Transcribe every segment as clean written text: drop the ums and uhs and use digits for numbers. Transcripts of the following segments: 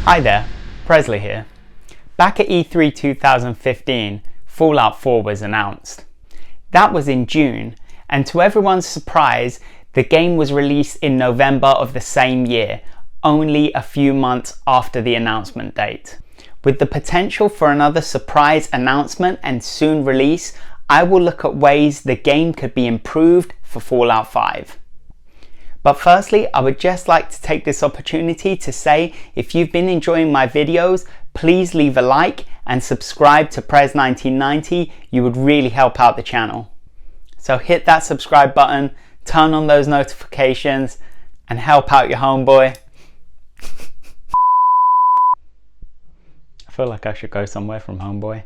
Hi there, Presley here. Back at E3 2015, Fallout 4 was announced. That was in June, and to everyone's surprise, the game was released in November of the same year, only a few months after the announcement date. With the potential for another surprise announcement and soon release, I will look at ways the game could be improved for Fallout 5. But firstly, I would just like to take this opportunity to say if you've been enjoying my videos, please leave a like and subscribe to Prez1990. You would really help out the channel. So hit that subscribe button, turn on those notifications, and help out your homeboy. I feel like I should go somewhere from homeboy.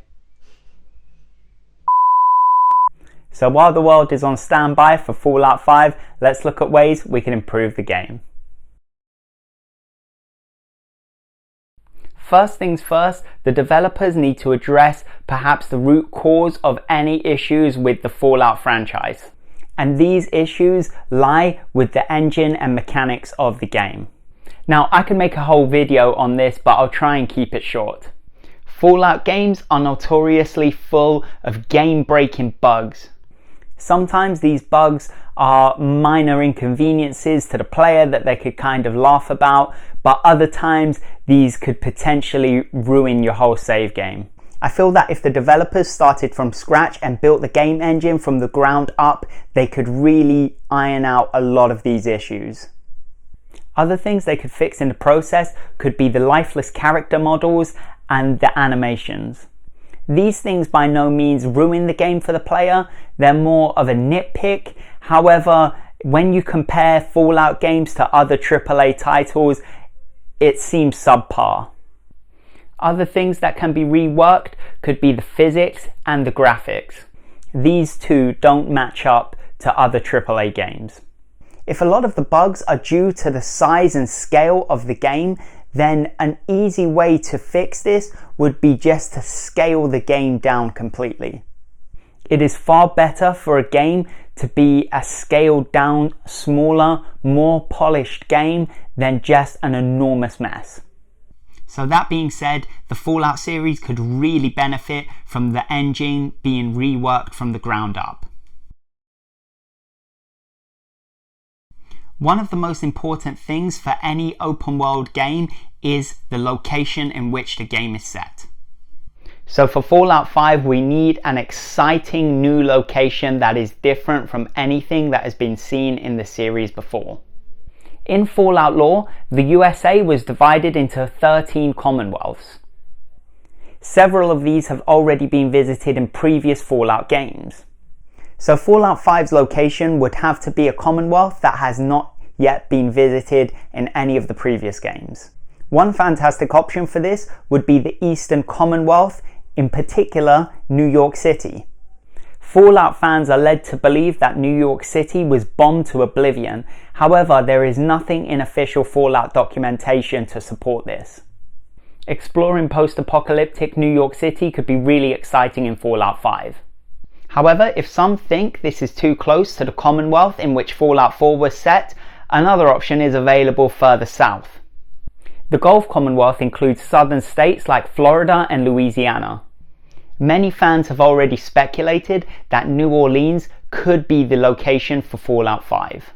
So while the world is on standby for Fallout 5, let's look at ways we can improve the game. First things first, the developers need to address perhaps the root cause of any issues with the Fallout franchise. And these issues lie with the engine and mechanics of the game. Now, I can make a whole video on this, but I'll try and keep it short. Fallout games are notoriously full of game-breaking bugs. Sometimes these bugs are minor inconveniences to the player that they could kind of laugh about, but other times these could potentially ruin your whole save game. I feel that if the developers started from scratch and built the game engine from the ground up, they could really iron out a lot of these issues. Other things they could fix in the process could be the lifeless character models and the animations. These things by no means ruin the game for the player, they're more of a nitpick. However, when you compare Fallout games to other AAA titles, it seems subpar. Other things that can be reworked could be the physics and the graphics. These two don't match up to other AAA games. If a lot of the bugs are due to the size and scale of the game, then an easy way to fix this would be just to scale the game down completely. It is far better for a game to be a scaled down, smaller, more polished game than just an enormous mess. So that being said, the Fallout series could really benefit from the engine being reworked from the ground up. One of the most important things for any open world game is the location in which the game is set. So for Fallout 5, we need an exciting new location that is different from anything that has been seen in the series before. In Fallout lore, the USA was divided into 13 Commonwealths. Several of these have already been visited in previous Fallout games. So Fallout 5's location would have to be a Commonwealth that has not yet been visited in any of the previous games. One fantastic option for this would be the Eastern Commonwealth, in particular New York City. Fallout fans are led to believe that New York City was bombed to oblivion. However, there is nothing in official Fallout documentation to support this. Exploring post-apocalyptic New York City could be really exciting in Fallout 5. However, if some think this is too close to the Commonwealth in which Fallout 4 was set, another option is available further south. The Gulf Commonwealth includes southern states like Florida and Louisiana. Many fans have already speculated that New Orleans could be the location for Fallout 5.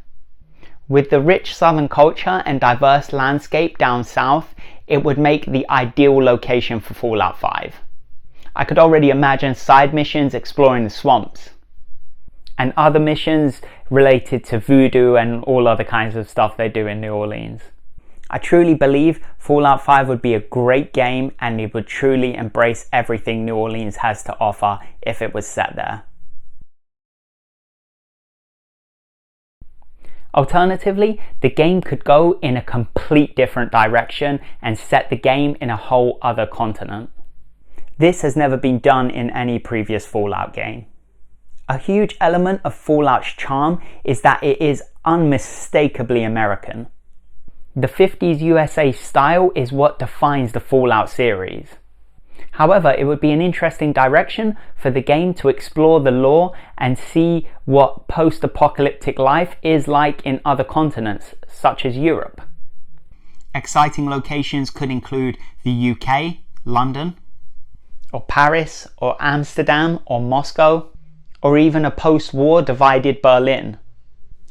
With the rich southern culture and diverse landscape down south, it would make the ideal location for Fallout 5. I could already imagine side missions exploring the swamps and other missions related to voodoo and all other kinds of stuff they do in New Orleans. I truly believe Fallout 5 would be a great game and it would truly embrace everything New Orleans has to offer if it was set there. Alternatively, the game could go in a complete different direction and set the game in a whole other continent. This has never been done in any previous Fallout game. A huge element of Fallout's charm is that it is unmistakably American. The 50s USA style is what defines the Fallout series. However, it would be an interesting direction for the game to explore the lore and see what post-apocalyptic life is like in other continents, such as Europe. Exciting locations could include the UK, London, or Paris, or Amsterdam, or Moscow, or even a post-war divided Berlin.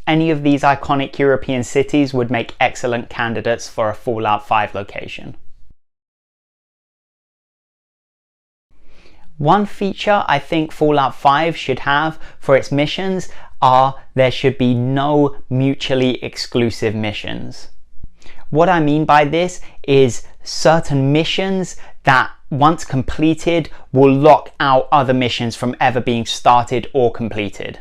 Any of these iconic European cities would make excellent candidates for a Fallout 5 location. One feature I think Fallout 5 should have for its missions are there should be no mutually exclusive missions. What I mean by this is certain missions that once completed will lock out other missions from ever being started or completed.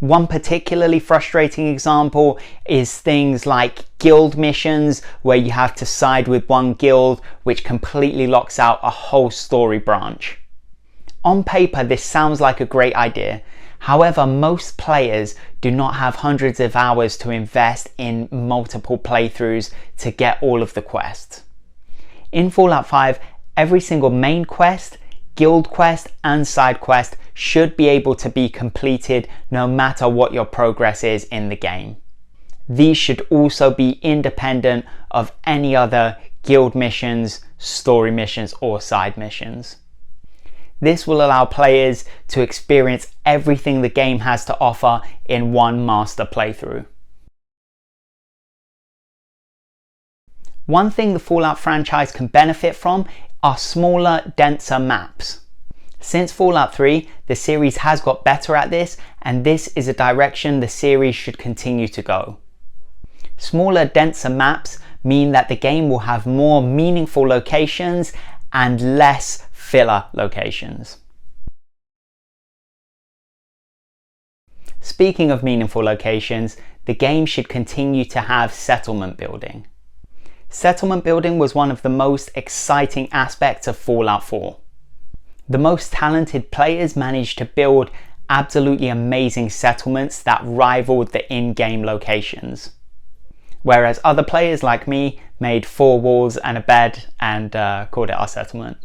One particularly frustrating example is things like guild missions where you have to side with one guild, which completely locks out a whole story branch. On paper, this sounds like a great idea. However, most players do not have hundreds of hours to invest in multiple playthroughs to get all of the quests. In Fallout 5, every single main quest, guild quest, and side quest should be able to be completed no matter what your progress is in the game. These should also be independent of any other guild missions, story missions, or side missions. This will allow players to experience everything the game has to offer in one master playthrough. One thing the Fallout franchise can benefit from are smaller, denser maps. Since Fallout 3, the series has got better at this, and this is a direction the series should continue to go. Smaller, denser maps mean that the game will have more meaningful locations and less filler locations. Speaking of meaningful locations, the game should continue to have settlement building. Settlement building was one of the most exciting aspects of Fallout 4. The most talented players managed to build absolutely amazing settlements that rivaled the in-game locations, whereas other players like me made 4 walls and a bed and called it our settlement.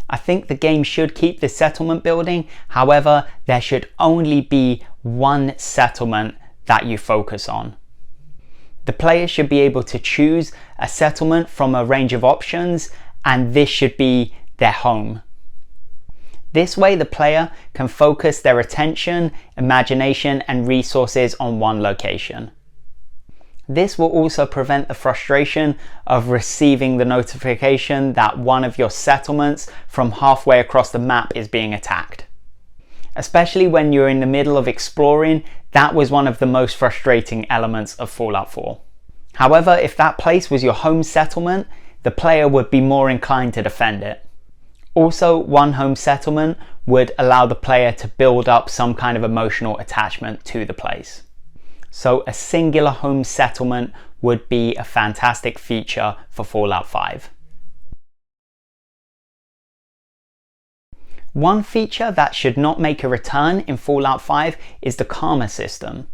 I think the game should keep the settlement building, however, there should only be one settlement that you focus on. The player should be able to choose a settlement from a range of options, and this should be their home. This way the player can focus their attention, imagination, and resources on one location. This will also prevent the frustration of receiving the notification that one of your settlements from halfway across the map is being attacked. Especially when you're in the middle of exploring, that was one of the most frustrating elements of Fallout 4. However, if that place was your home settlement, the player would be more inclined to defend it. Also, one home settlement would allow the player to build up some kind of emotional attachment to the place. So a singular home settlement would be a fantastic feature for Fallout 5. One feature that should not make a return in Fallout 5 is the karma system.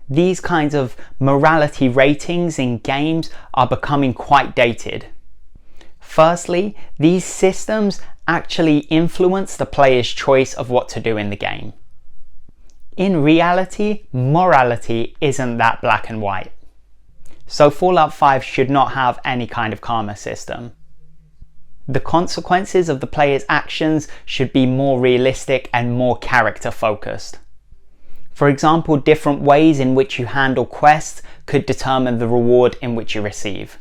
These kinds of morality ratings in games are becoming quite dated. Firstly, these systems actually influence the player's choice of what to do in the game. In reality, morality isn't that black and white. So Fallout 5 should not have any kind of karma system. The consequences of the player's actions should be more realistic and more character focused. For example, different ways in which you handle quests could determine the reward in which you receive.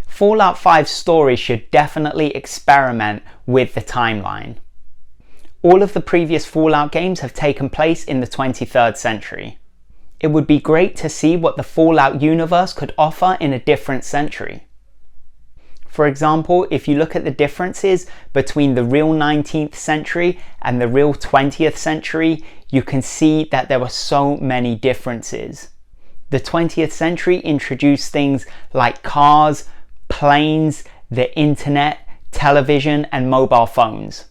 Fallout 5's story should definitely experiment with the timeline. All of the previous Fallout games have taken place in the 23rd century. It would be great to see what the Fallout universe could offer in a different century. For example, if you look at the differences between the real 19th century and the real 20th century, you can see that there were so many differences. The 20th century introduced things like cars, planes, the internet, television, and mobile phones.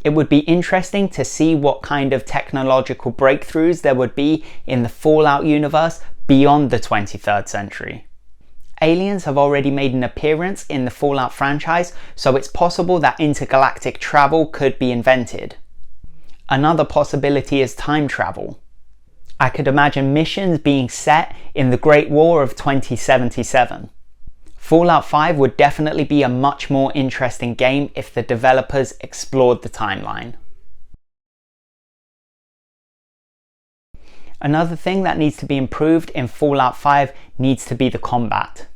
It would be interesting to see what kind of technological breakthroughs there would be in the Fallout universe beyond the 23rd century. Aliens have already made an appearance in the Fallout franchise, so it's possible that intergalactic travel could be invented. Another possibility is time travel. I could imagine missions being set in the Great War of 2077. Fallout 5 would definitely be a much more interesting game if the developers explored the timeline. Another thing that needs to be improved in Fallout 5 needs to be the combat.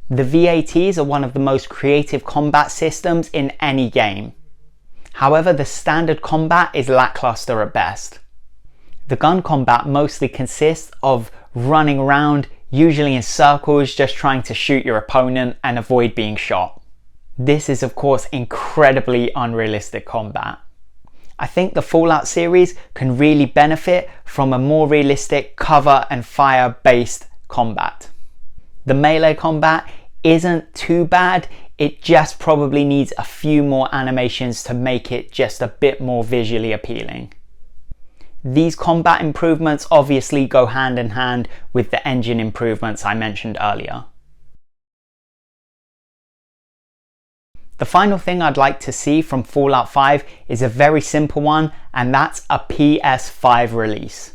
The VATs are one of the most creative combat systems in any game. However, the standard combat is lackluster at best. The gun combat mostly consists of running around, usually in circles, just trying to shoot your opponent and avoid being shot. This is of course incredibly unrealistic combat. I think the Fallout series can really benefit from a more realistic cover and fire based combat. The melee combat isn't too bad, it just probably needs a few more animations to make it just a bit more visually appealing. These combat improvements obviously go hand in hand with the engine improvements I mentioned earlier. The final thing I'd like to see from Fallout 5 is a very simple one, and that's a PS5 release.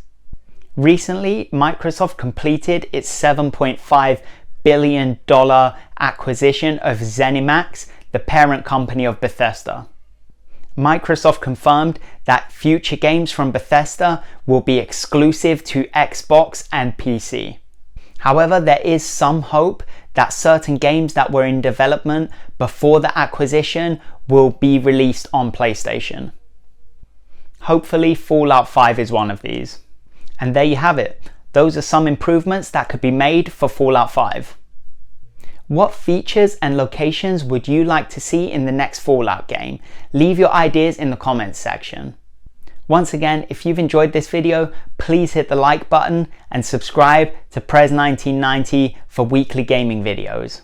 Recently, Microsoft completed its $7.5 billion acquisition of ZeniMax, the parent company of Bethesda. Microsoft confirmed that future games from Bethesda will be exclusive to Xbox and PC. However, there is some hope that certain games that were in development before the acquisition will be released on PlayStation. Hopefully, Fallout 5 is one of these. And there you have it. Those are some improvements that could be made for Fallout 5. What features and locations would you like to see in the next Fallout game? Leave your ideas in the comments section. Once again, if you've enjoyed this video, please hit the like button and subscribe to Prez1990 for weekly gaming videos.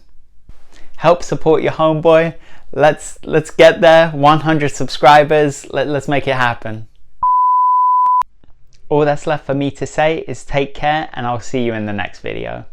Help support your homeboy. Let's get there, 100 subscribers. Let's make it happen. All that's left for me to say is take care, and I'll see you in the next video.